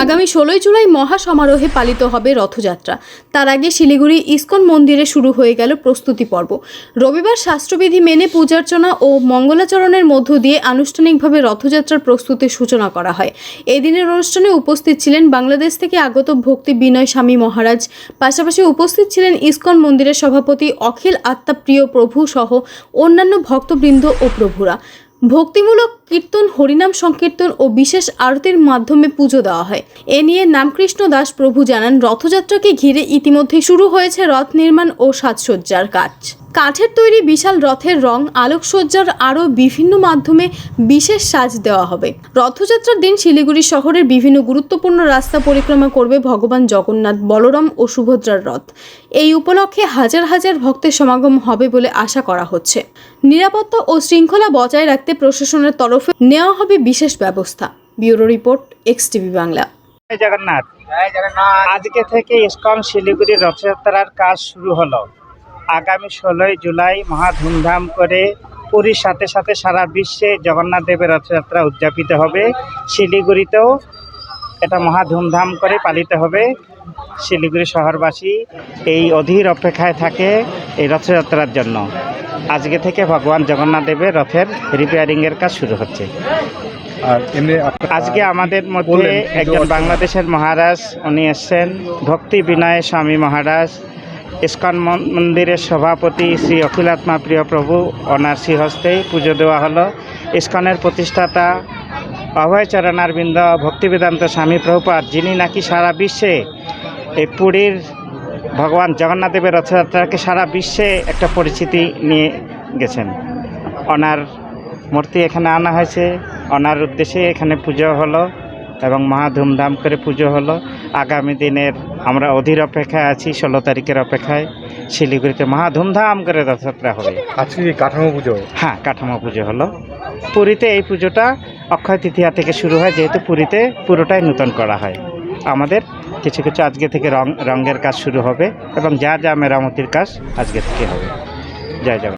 আগামী 16 জুলাই মহাসমারোহে পালিত হবে রথযাত্রা। তার আগে শিলিগুড়ি ইসকন মন্দিরে শুরু হয়ে গেল প্রস্তুতি পর্ব। রবিবার শাস্ত্রবিধি মেনে পূজার্চনা ও মঙ্গলাচরণের মধ্য দিয়ে আনুষ্ঠানিকভাবে রথযাত্রার প্রস্তুতির সূচনা করা হয়। এই দিনের অনুষ্ঠানে উপস্থিত ছিলেন বাংলাদেশ থেকে আগত ভক্তি বিনয় স্বামী মহারাজ, পাশাপাশি উপস্থিত ছিলেন ইসকন মন্দিরের সভাপতি অখিল আত্মাপ্রিয় প্রভু সহ অন্যান্য ভক্তবৃন্দ ও প্রভুরা। ভক্তিমূলক কীর্তন, হরিনাম সংকীর্তন ও বিশেষ আরতির মাধ্যমে পুজো দেওয়া হয়। এ নিয়ে নামকৃষ্ণ দাস প্রভু জানান, রথযাত্রাকে ঘিরে ইতিমধ্যে শুরু হয়েছে রথ নির্মাণ ও সাজসজ্জার কাজ। কাঠের তৈরি বিশাল রথের রং, আলোকসজ্জার আরও বিভিন্ন মাধ্যমে বিশেষ সাজ দেওয়া হবে। রথযাত্রার দিন শিলিগুড়ি শহরের বিভিন্ন গুরুত্বপূর্ণ রাস্তা পরিক্রমা করবে ভগবান জগন্নাথ, বলরাম ও সুভদ্রার রথ। এই উপলক্ষে হাজার হাজার ভক্তের সমাগম হবে বলে আশা করা হচ্ছে। নিরাপত্তা ও শৃঙ্খলা বজায় রাখতে প্রশাসনের তরফে নেওয়া হবে বিশেষ ব্যবস্থা। Bureau report, XTV Bangla. জয় জগন্নাথ। আজকে থেকে ইসকন শিলিগুড়ির রথযাত্রার কাজ শুরু হলো। আগামী 16 জুলাই মহা ধুমধাম করে পুরীর সাথে সাথে সারা বিশ্বে জগন্নাথ দেবের রথযাত্রা উদযাপিত হবে। শিলিগুড়িতেও এটা মহা ধুমধাম করে পালিত হবে। শিলিগুড়ি শহরবাসী এই অধীর অপেক্ষায় থাকে এই রথযাত্রার জন্য। আজকে থেকে ভগবান জগন্নাথ দেবের রথের রিপেয়ারিংয়ের কাজ শুরু হচ্ছে। আজকে আমাদের মধ্যে একজন বাংলাদেশের মহারাজ উনি এসছেন, ভক্তি বিনয় স্বামী মহারাজ, ইসকন মন্দিরের সভাপতি শ্রী অখিলাত্মা প্রিয় প্রভু, ওনার শ্রীহস্তেই পুজো দেওয়া হলো। ইসকনের প্রতিষ্ঠাতা অভয়চরণারবিন্দ ভক্তিবেদান্ত স্বামী প্রভুপাদ, যিনি নাকি সারা বিশ্বে এই পুরীর ভগবান জগন্নাথ দেবের রথযাত্রাকে সারা বিশ্বে একটা পরিচিতি নিয়ে গেছেন। ওনার মূর্তি এখানে আনা হয়েছে, ওনার উদ্দেশ্যে এখানে পুজো হলো এবং মহা ধুমধাম করে পুজো হলো। আগামী দিনের আমরা অধীর অপেক্ষায় আছি, 16 তারিখের অপেক্ষায়। শিলিগুড়িতে মহা ধুমধাম করে রথযাত্রা হবে। আজকে কাঠামো পুজো? হ্যাঁ, কাঠামো পুজো হলো। পুরীতে এই পুজোটা অক্ষয় তৃতীয়া থেকে শুরু হয়, যেহেতু পুরীতে পুরোটাই নূতন করা হয়। আমাদের কিছু কিছু আজকে থেকে রঙের কাজ শুরু হবে এবং যা যা মেরামতির কাজ আজকে থেকে হবে। জয় জগন্নাথ।